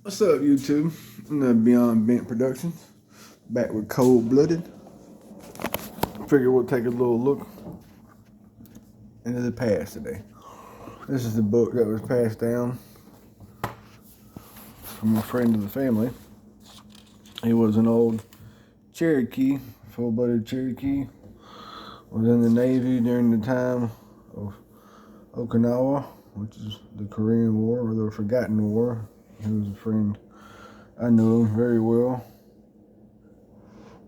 What's up, YouTube? I'm the Beyond Bent Productions, back with Cold Blooded. Figure we'll take a little look into the past today. This is the book that was passed down from a friend of the family. He was an old Cherokee, full-blooded Cherokee. Was in the Navy during the time of Okinawa, which is the Korean War or the Forgotten War. He was a friend. I knew him very well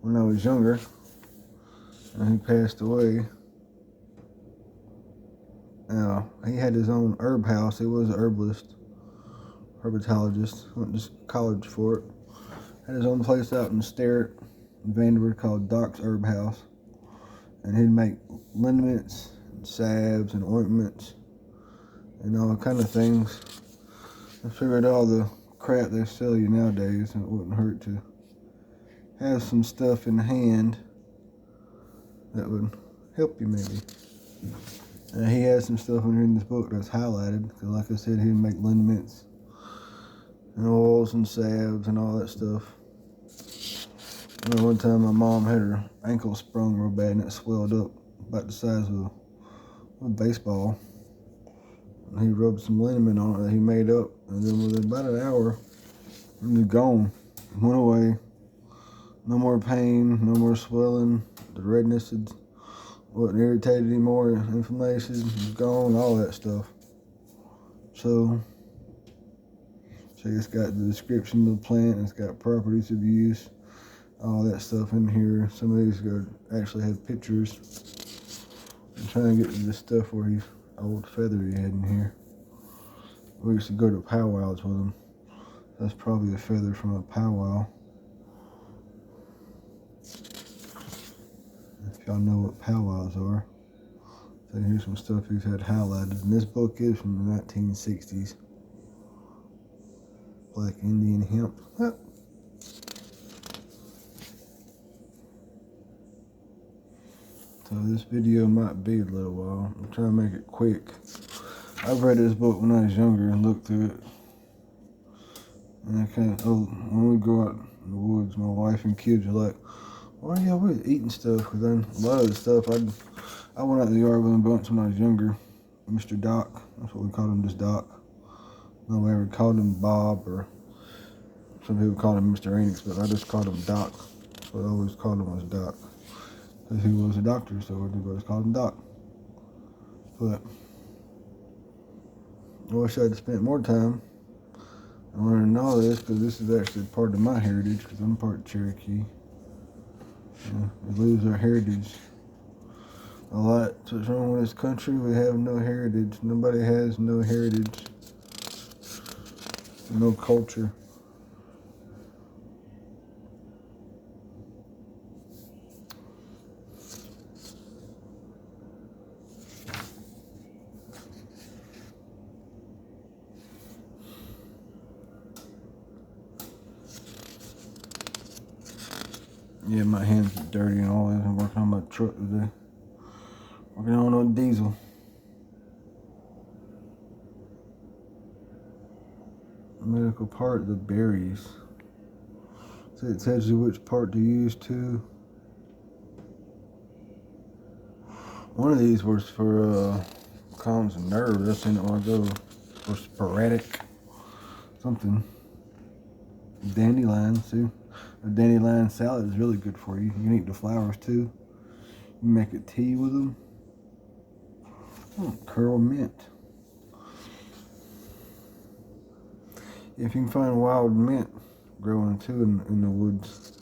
when I was younger, and he passed away. He had his own herb house. He was an herpetologist. Went to college for it. Had his own place out in Sterrett, Vanderbilt, called Doc's Herb House. And he'd make liniments, and salves, and ointments, and all kind of things. I figured all the crap they sell you nowadays, it wouldn't hurt to have some stuff in hand that would help you maybe. He has some stuff in here in this book that's highlighted, because like I said, he'd make liniments and oils and salves and all that stuff. One time my mom had her ankle sprung real bad and it swelled up about the size of a baseball. And he rubbed some liniment on it that he made up, and then within about an hour, it was gone. It went away. No more pain, no more swelling. The redness wasn't irritated anymore. Inflammation was gone, all that stuff. So it's got the description of the plant, it's got properties of use, all that stuff in here. Some of these actually have pictures. I'm trying to get to the stuff where he's old feather he had in here. We used to go to powwows with him. That's probably a feather from a powwow. If y'all know what powwows are. So here's some stuff he's had highlighted. And this book is from the 1960s. Black Indian hemp. Ah. So this video might be a little while. I'm trying to make it quick. I've read this book when I was younger and looked through it. And when we go out in the woods, my wife and kids are like, why are y'all always eating stuff? Because then a lot of the stuff, I went out to the yard with him a bunch when I was younger. Mr. Doc, that's what we called him, just Doc. Nobody ever called him Bob, or some people called him Mr. Enix, but I just called him Doc. So I always called him was Doc. Because he was a doctor, so everybody called him Doc. But I wish I'd spent more time learning all this, because this is actually part of my heritage, because I'm part Cherokee. We lose our heritage a lot. So what's wrong with this country? We have no heritage. Nobody has no heritage, no culture. Yeah, my hands are dirty and all that. I'm working on my truck today. Working on a diesel. Medical part, the berries. So it tells you which part to use too. One of these was for calm some nerves. I seen it one go for sporadic something. Dandelion too. A dandelion salad is really good for you. You can eat the flowers too. You make a tea with them. Curl mint. If you can find wild mint growing too in the woods,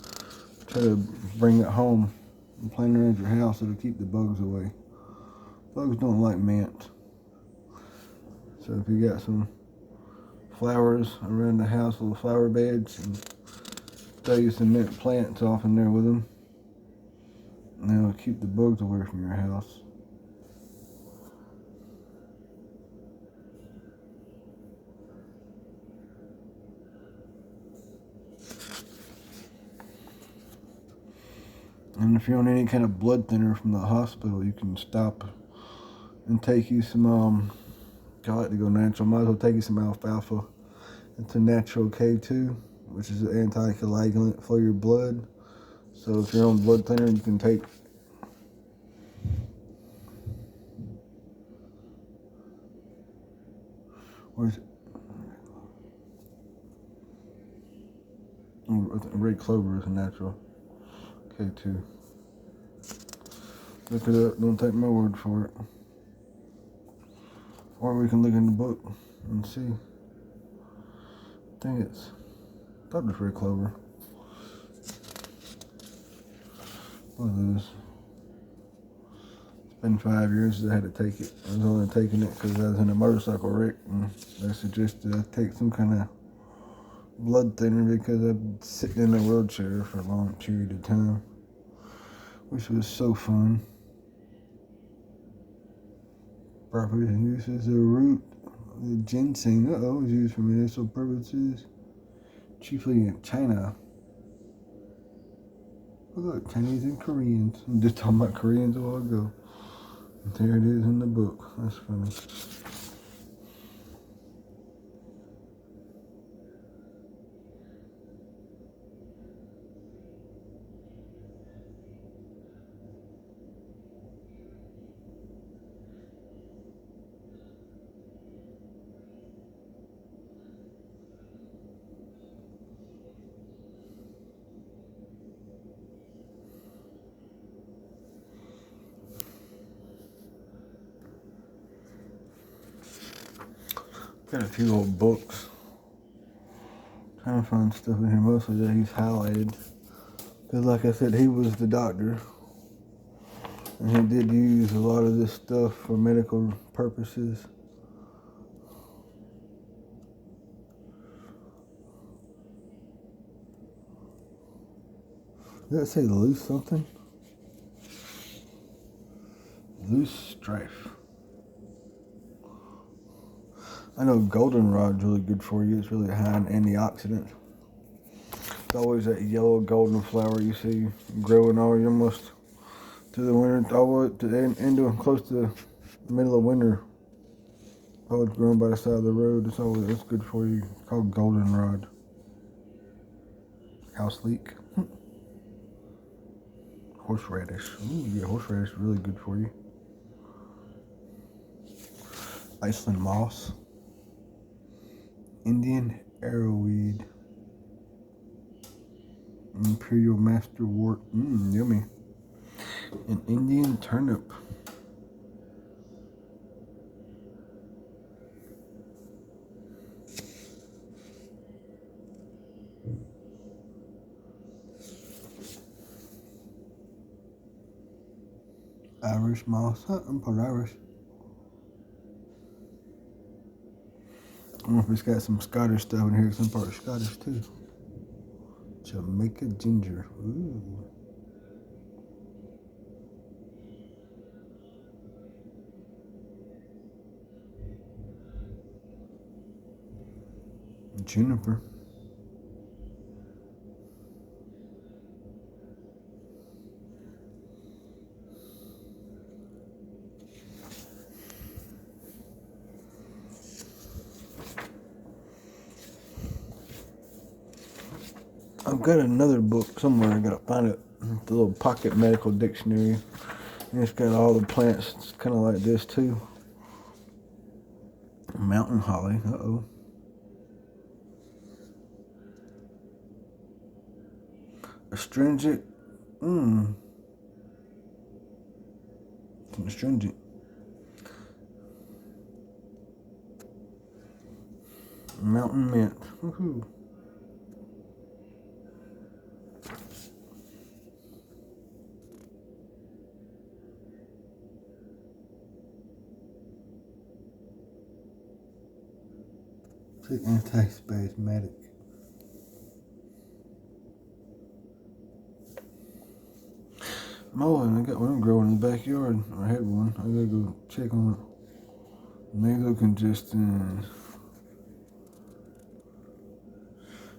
try to bring it home and plant it around your house. It'll keep the bugs away. Bugs don't like mint. So if you got some flowers around the house, little flower beds, and throw you some mint plants off in there with them, and it'll keep the bugs away from your house. And if you're on any kind of blood thinner from the hospital, you can stop and take you some, I like to go natural, might as well take you some alfalfa It's a natural K2, which is an anticoagulant for your blood. So if you're on blood thinner, you can take where's it? Red clover is a natural K2. Look it up. Don't take my word for it. Or we can look in the book and see. I think I thought it was red clover. One of those. It's been 5 years since I had to take it. I was only taking it because I was in a motorcycle wreck and they suggested I take some kind of blood thinner because I've been sitting in a wheelchair for a long period of time, which was so fun. Properties and uses the root. The ginseng, is used for medicinal purposes, chiefly in China. Oh, look, Chinese and Koreans. I'm just talking about Koreans a while ago. There it is in the book. That's funny. Got a few old books. Trying to find stuff in here, mostly that he's highlighted. Because like I said, he was the doctor. And he did use a lot of this stuff for medical purposes. Did that say loose something? Loose strife. I know goldenrod's really good for you. It's really high in antioxidants. It's always that yellow golden flower you see growing almost to the winter, all the way to the end of close to the middle of winter. Always growing by the side of the road. It's good for you. It's called goldenrod. House leek. Horseradish. Ooh, yeah, horseradish is really good for you. Iceland moss. Indian arrowweed. Imperial masterwort. Yummy. An Indian turnip. Irish moss. I'm part Irish. I don't know if it's got some Scottish stuff in here because I'm part Scottish too. Jamaica ginger. Ooh. Juniper. I've got another book somewhere. I gotta find it. The little pocket medical dictionary. And it's got all the plants. It's kind of like this too. Mountain holly. Astringent. Some astringent. Mountain mint. Woohoo. Anti-spasmodic. Mullein, I got one growing in the backyard. I had one. I gotta go check on it. Nasal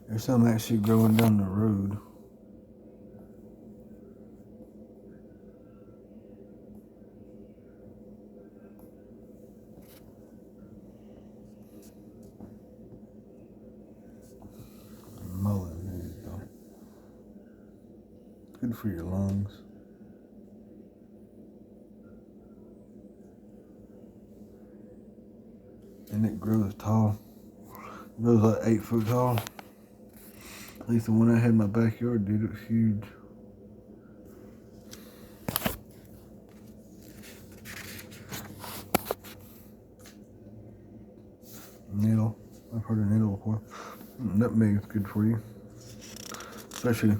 There's some actually growing down the road. good for your lungs. And it grows tall. It grows like 8 foot tall. At least the one I had in my backyard did. It was huge. Nettle. I've heard of nettle before. Nutmeg is good for you. Especially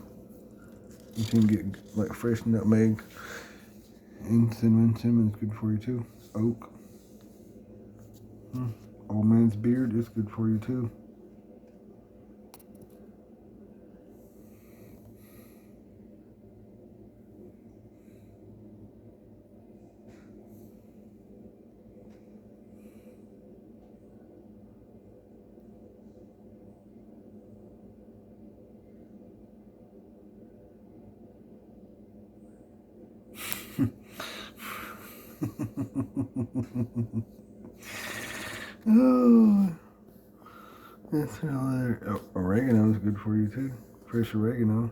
if you can get like fresh nutmeg and cinnamon. Cinnamon's good for you too. Oak. Old man's beard is good for you too. Oh, that's another. Oregano is good for you too. Fresh oregano.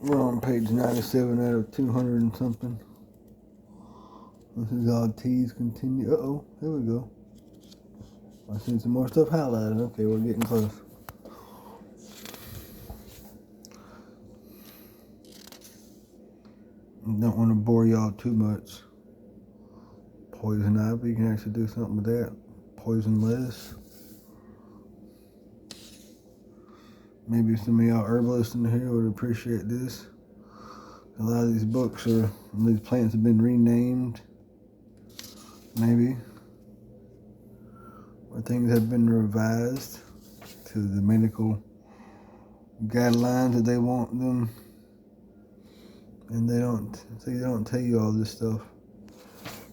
We're on page 97 out of 200 and something. This is all T's continue. Uh-oh, here we go. I see some more stuff highlighted. Okay, we're getting close. Don't want to bore y'all too much. Poison ivy, you can actually do something with that. Poison lettuce. Maybe some of y'all herbalists in here would appreciate this. A lot of these books these plants have been renamed. Maybe. Or things have been revised to the medical guidelines that they want them. And they don't tell you all this stuff.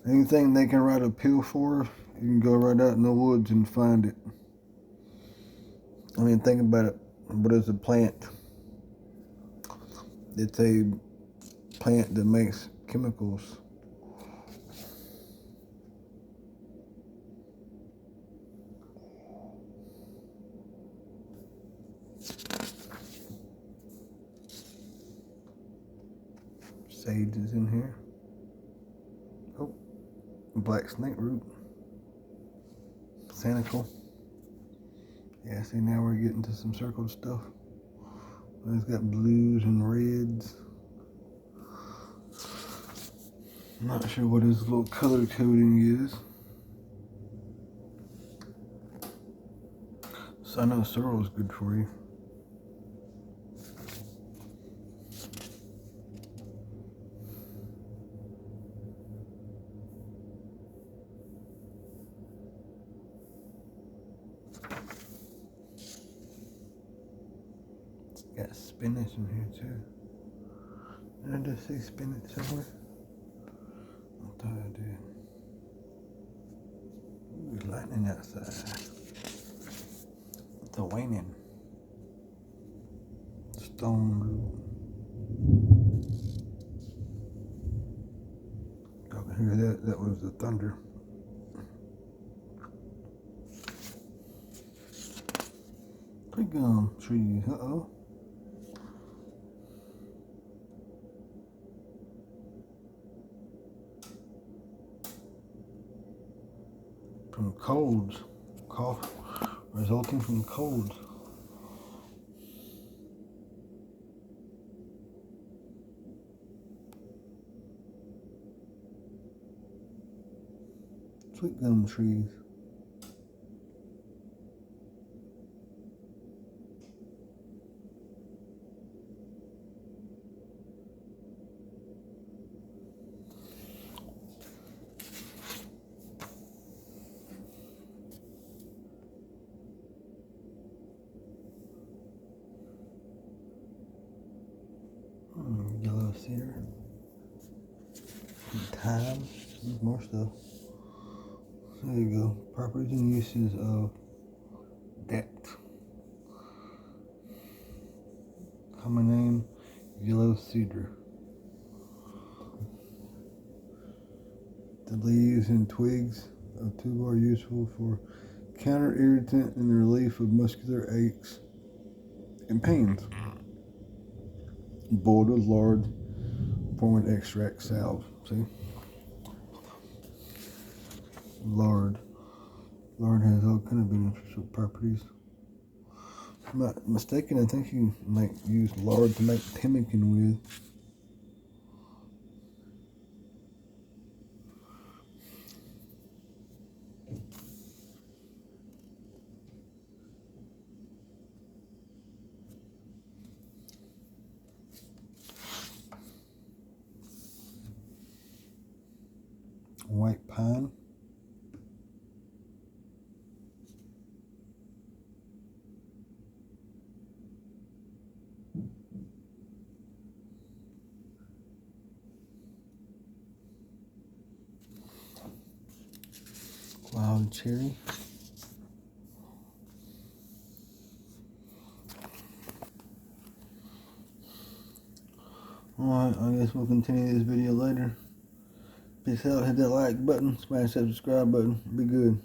Anything they can write a pill for, you can go right out in the woods and find it. I mean, think about it. What is a plant? It's a plant that makes chemicals. Sage is in here. Oh, black snake root. Sanical. Yeah, see, now we're getting to some circled stuff. It's got blues and reds. I'm not sure what his little color coding is. So I know sorrel is good for you. It's got spinach in here too. Did I just see spinach somewhere? I thought I did. Ooh, it's lightning outside. It's a waning. Stone root. Y'all can hear that? That was the thunder. Big gum trees. Uh-oh. From colds. Cough resulting from colds. Sweet gum trees. Yellow cedar. Thyme. There's more stuff. There you go. Properties and uses of depth. Common name, yellow cedar. The leaves and twigs of tuba are useful for counter-irritant and the relief of muscular aches and pains. Boiled with lard, form an extract salve. See? Lard. Lard has all kind of beneficial properties. If I'm not mistaken, I think you might use lard to make pemmican with. White pine. Wild cherry. Alright, I guess we'll continue this video later. Peace out, hit that like button, smash that subscribe button, be good.